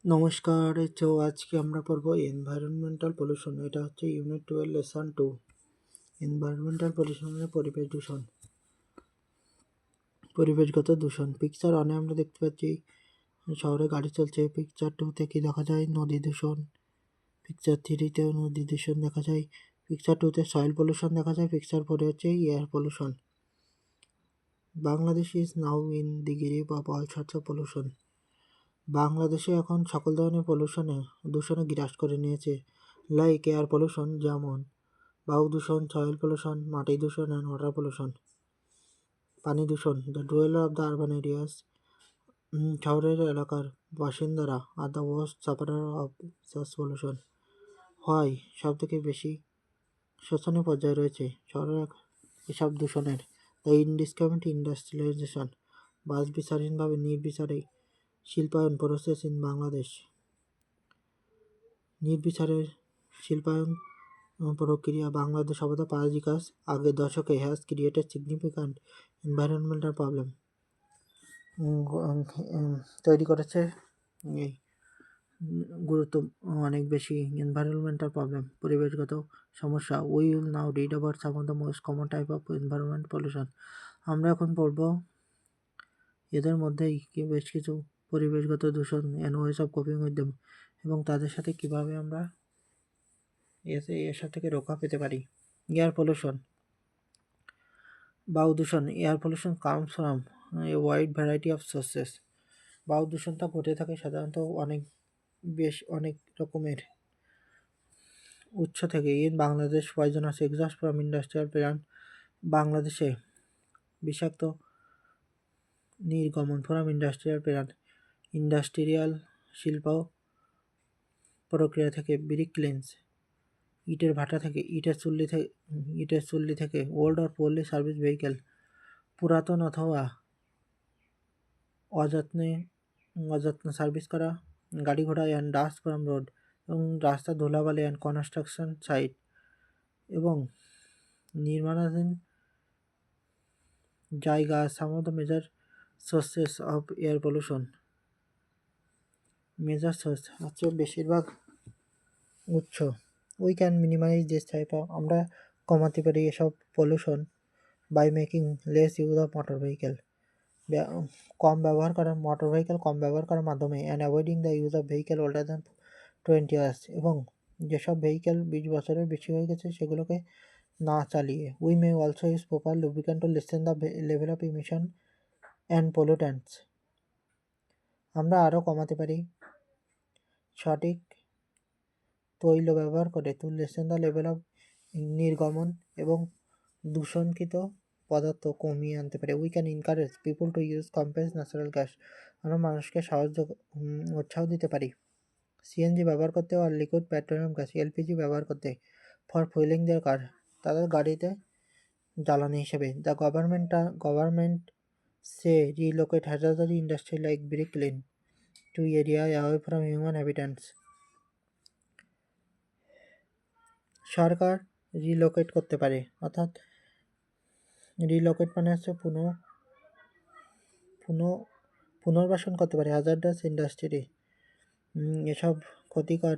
নমস্কার। তো আজকে আমরা পড়বো এনভায়রনমেন্টাল পলিউশন। এটা হচ্ছে ইউনিট 12 লেসন 2। এনভায়রনমেন্টাল পলিউশন মানে পরিবেশ দূষণ, পরিবেশগত দূষণ। পিকচার অনে আমরা দেখতে পাচ্ছি শহরে গাড়ি চলছে। পিকচার 2-তে কি দেখা যায়? নদী দূষণ। পিকচার 3-তেও নদী দূষণ দেখা যায়। পিকচার 2-তে সয়েল পলিউশন দেখা যায়। পিকচার 4-এ হচ্ছে air pollution. Bangladesh is now in the grip of all sorts of pollution. বাংলাদেশে এখন সকল ধরনের দূষণে গ্রাস করে নিয়েছে। লাইক এয়ার পলিউশন, যেমন বায়ু দূষণ, সয়েল পলিউশন, মাটি দূষণ অ্যান্ড ওয়াটার পলিউশন। পানি দূষণ, the dweller of the urban areas, শহরের এলাকার বাসিন্দারা are the worst sufferer of such pollution. হয় সব থেকে বেশি শোচনীয় পর্যায়ে রয়েছে শহরের এসব দূষণের। দ্য ইনডিসক্রিমিনেট ইন্ডাস্ট্রিয়ালাইজেশন, বাস বিচারহীনভাবে নির্বিচারে শিল্পায়ন প্রসেস ইন বাংলাদেশ। নির্বিচারের শিল্পায়ন প্রক্রিয়া বাংলাদেশ অব দ্য পাঁচ বিকাশ আগের দশকে has created significant environmental problem, তৈরি করেছে এই গুরুত্ব অনেক বেশি এনভায়রনমেন্টাল প্রবলেম, পরিবেশগত সমস্যা। We will now read about some of the most common type of environment pollution. আমরা এখন পড়ব এদের মধ্যেই বেশ কিছু পরিবেশগত দূষণ and ways of coping with them, এবং তাদের সাথে কিভাবে আমরা এসব থেকে রক্ষা পেতে পারি। এয়ার পলিউশন, বায়ু দূষণ। Air pollution comes from a wide variety of sources. বায়ু দূষণটা ঘটে থাকে সাধারণত অনেক রকমের উৎস থেকে। In Bangladesh poisonous exhaust from industrial plant, বাংলাদেশে বিষাক্ত নির্গমন ফ্রম ইন্ডাস্ট্রিয়াল প্ল্যান্ট, ইন্ডাস্ট্রিয়াল শিল্প প্রক্রিয়া থেকে, ব্রিক ক্লিনস, ইটের ভাটা থেকে, ইটের চুল্লি থেকে, old or poorly service vehicle, পুরাতন অথবা অযত্ন সার্ভিস করা গাড়ি ঘোড়া, অ্যান্ড ডাস্ট ফ্রম রোড, এবং রাস্তা ধুলাবালি অ্যান্ড কনস্ট্রাকশন সাইট, এবং নির্মাণাধীন জায়গা। Some of the major sources of air pollution. Major source হচ্ছে বেশিরভাগ উৎস। We can minimise this type of, আমরা কমাতে পারি এসব pollution by making less use of motor vehicle, motor vehicle কম ব্যবহার করার মাধ্যমে, and avoiding the use of vehicle older than 20 years, এবং যেসব ভেহিকেল 20 বছরের বেশি হয়ে গেছে সেগুলোকে না চালিয়ে। We may also use proper lubricant to lessen the level of emission and pollutants. আমরা আরও কমাতে পারি সঠিক তৈল ব্যবহার করে to lessen the level of নির্গমন, এবং দূষণকৃত পদার্থ কমিয়ে আনতে পারে। We can encourage people to use compressed natural gas, আমরা মানুষকে উৎসাহ দিতে পারি সিএনজি ব্যবহার করতে, আর লিকুইড পেট্রোলিয়াম গ্যাস এলপিজি ব্যবহার করতে, ফর ফুয়েলিং দেয়ার কার, তাদের গাড়িতে জ্বালানি হিসেবে। The government say relocate hazardous industry like brick kiln to area away from human habitants. সরকার রিলোকেট করতে পারে, অর্থাৎ রিলোকেট মানে হচ্ছে পুনর্বাসন করতে পারে হ্যাজার্ডাস ইন্ডাস্ট্রি, এসব ক্ষতিকর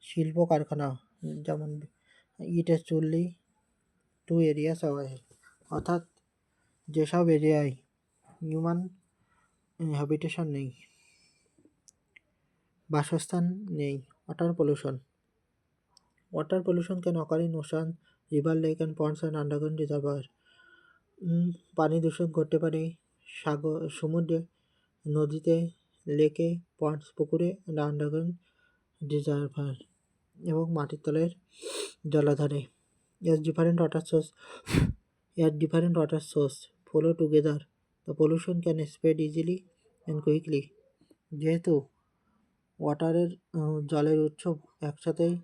শিল্প কারখানা, যেমন ইটের চুল্লি, টু এরিয়াস অ্যাওয়ে, অর্থাৎ যেসব এরিয়ায় হিউম্যান হ্যাবিটেশন নেই, বাসস্থান নেই। Water pollution can occur in ocean, river, lake and ponds and underground reservoir. পানি দূষণ ঘটতে পারে সমুদ্রে, নদীতে, লেকে, পন্ডস, পুকুরে, অ্যান্ড আন্ডারগ্রাউন্ড রিজার্ভার, এবং মাটির তলের জলাধারে। As different water source flow together, the pollution can spread easily and quickly. যেহেতু জলের উৎস একসাথেই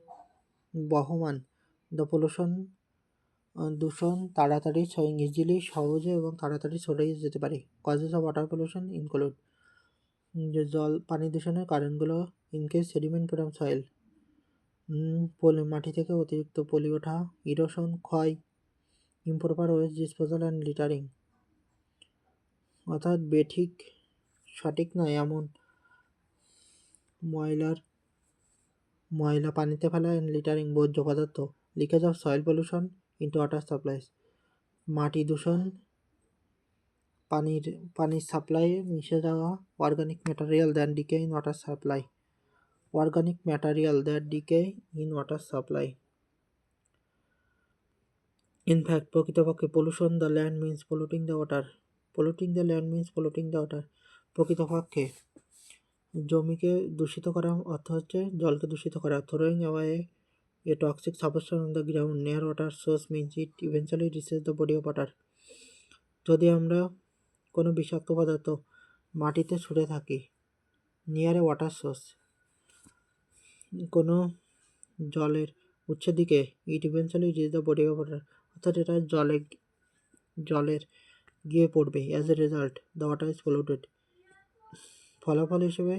বহমান, দ্য দূষণ তাড়াতাড়ি সহজে এবং তাড়াতাড়ি ছড়িয়ে যেতে পারে। Causes of water pollution include, যে পানি দূষণের কারণগুলো ইনকেস সেডিমেন্ট ফ্রম সয়েল, মাটি থেকে অতিরিক্ত পলি ওঠা, ইরোশন ক্ষয়, improper waste disposal and littering, অর্থাৎ সঠিক নয় এমন ময়লা পানিতে ফেলা অ্যান্ড লিটারিং বর্জ্য পদার্থ, leakage of soil pollution into water supplies, মাটি দূষণ, পানির সাপ্লাই মিশে যাওয়া, organic material that decay in water supply, In fact, প্রকৃতপক্ষে pollution the land means polluting the water. প্রকৃতপক্ষে জমিকে দূষিত করা অর্থ হচ্ছে জলকে দূষিত করা। Throwing away a toxic substance on the ground near water source means it eventually reaches the body of water. যদি আমরা কোনো বিষাক্ত পদার্থ মাটিতে ছুঁড়ে থাকি নিয়ার এ ওয়াটার সোর্স, কোনো জলের উৎসের দিকে, it eventually reach the body of water, অর্থাৎ এটা জলের গিয়ে পড়বে। As a result the water is polluted, ফলাফল হিসেবে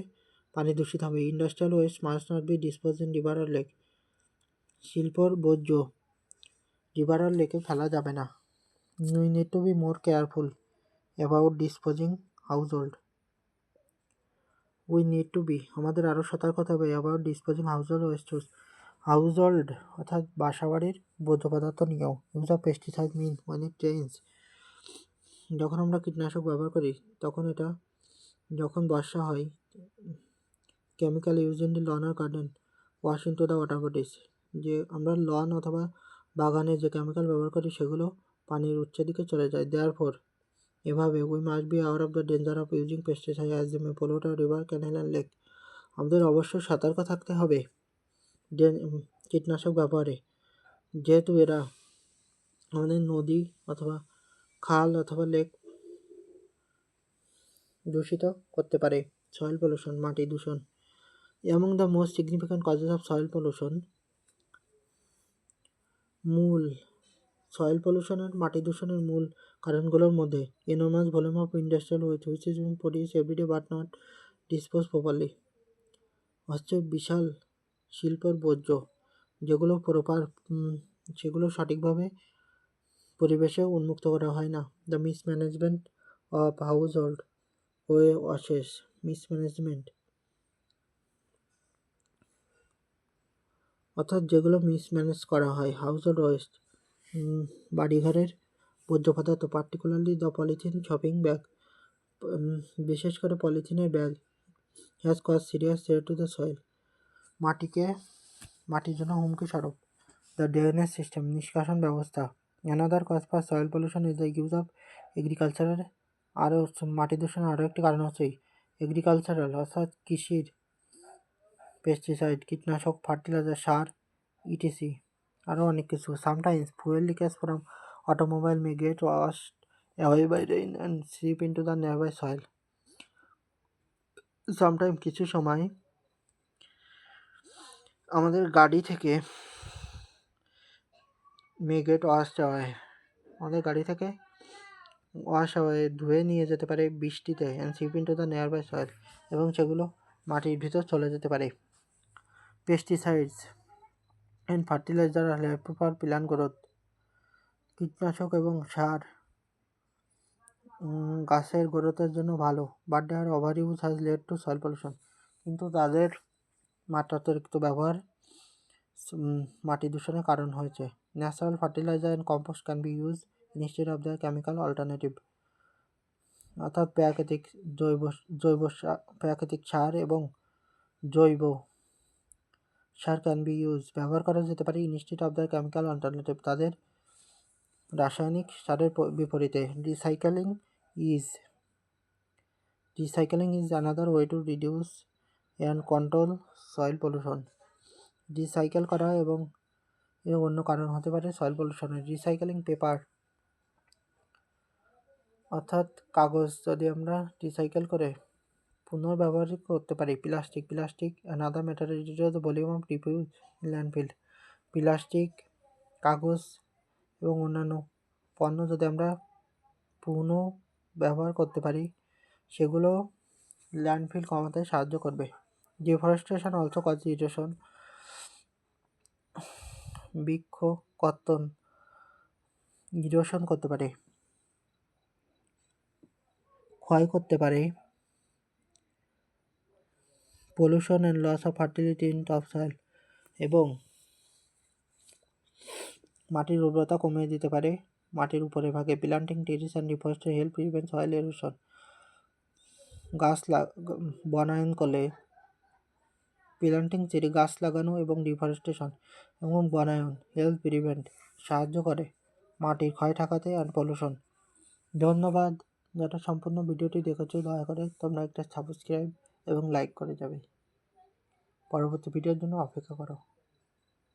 পানি দূষিত হবে। Industrial waste must not be dispose in river or lake, শিল্পর বর্জ্য রিভার আর লেকে ফেলা যাবে না। We need to be more careful about disposing আমাদের আরও সতর্ক হতে হবে অ্যাবাউট ডিসপোজিং হাউসহোল্ড অর্থাৎ বাসাবাড়ির বর্জ্য পদার্থ নিয়েও। Use of pesticide mean when it rains, যখন আমরা কীটনাশক ব্যবহার করি তখন এটা যখন বর্ষা হয়, chemical use in the lawn or garden wash into the water bodies, যে আমরা লন অথবা বাগানে যে কেমিক্যাল ব্যবহার করি সেগুলো পানির উৎসের দিকে চলে যায়। দেয়ারফর, এভাবে we must be aware of the danger of using pesticide as they may pollute our river, canal and lake. আমাদের অবশ্যই সতর্ক থাকতে হবে কীটনাশক ব্যবহারে, যেহেতু এরা আমাদের নদী অথবা খাল অথবা লেক দূষিত করতে পারে। সয়েল পলিউশন, মাটি দূষণ। Among the most significant causes of soil pollution, soil পলিউশনের মাটি দূষণের মূল কারণগুলোর মধ্যে enormous volume of industrial waste which is being produce everyday but not dispose properly, হচ্ছে বিশাল শিল্পের বর্জ্য সেগুলো সঠিকভাবে পরিবেশে উন্মুক্ত করা হয় না। The mismanagement of household washes, অর্থাৎ যেগুলো মিসম্যানেজ করা হয়। হাউসহোল্ড ওয়েস্ট, বাড়িঘরের বর্জ্য পদার্থ, particularly the polythene shopping bag, বিশেষ করে পলিথিনের ব্যাগ, has cause serious threat to the soil, মাটির জন্য হুমকি স্বরূপ। দ্য ড্রেনেজ সিস্টেম, নিষ্কাশন ব্যবস্থা। Another cause for soil pollution is the use of এগ্রিকালচারের, আরও মাটি দূষণের আরও একটি কারণ হচ্ছে এগ্রিকালচারাল অর্থাৎ কৃষির পেস্টিসাইড, কীটনাশক, ফার্টিলাইজার, সার, ইটিসি, আরও অনেক কিছু। Sometimes fuel leakage from automobile may get washed away by rain and seep into the nearby soil. কিছু সময় আমাদের গাড়ি থেকে ধুয়ে নিয়ে যেতে পারে বৃষ্টিতে, and seep into the nearby soil, এবং সেগুলো মাটির ভিতর চলে যেতে পারে। Pesticides and fertiliser are help for plant growth, কীটনাশক এবং সার গাছের গ্রোথের জন্য ভালো, but their over use has led to soil pollution, কিন্তু তাদের মাত্রাতিরিক্ত ব্যবহার মাটি দূষণের কারণ হয়েছে। Natural fertiliser and compost can be use instead of the chemical alternative, অর্থাৎ প্রাকৃতিক সার এবং জৈব সার ক্যান বি ইউজ, ব্যবহার করা যেতে পারে instead of the chemical alternative, তাদের রাসায়নিক সারের বিপরীতে। Recycling is another way to reduce and control soil pollution. Recycle করা এবং এর অন্য কারণ হতে পারে সয়েল পলিউশনের। রিসাইকেলিং পেপার, অর্থাৎ কাগজ যদি আমরা রিসাইকেল করে পুনর্ব্যবহার করতে পারি। Plastic and other material reduce the volume of refuse in landfill, plastic, কাগজ এবং অন্যান্য পণ্য যদি আমরা পুনঃ ব্যবহার করতে পারি সেগুলো ল্যান্ডফিল কমাতে সাহায্য করবে। ডিফরেস্টেশন অলসো কজ ইরোশন, বৃক্ষ কর্তন ইরোশন করতে পারে, ক্ষয় করতে পারে pollution and loss of fertility in top soil, এবং মাটির উর্বরতা কমিয়ে দিতে পারে। মাটির উপরে ভাগে planting trees and deforestation help prevent soil erosion. বনায়ন করলে প্লান্টিং চেরি গাছ লাগানো এবং ডিফরেস্টেশন এবং বনায়ন হেল্প প্রিভেন্ট সাহায্য করে মাটির ক্ষয় ঠেকাতে আর পলিউশন। ধন্যবাদ। যারা সম্পূর্ণ ভিডিওটি দেখেছো দয়া করে তোমরা একটা সাবস্ক্রাইব এবং লাইক করে যাবে। পরবর্তী ভিডিওর জন্য অপেক্ষা করো।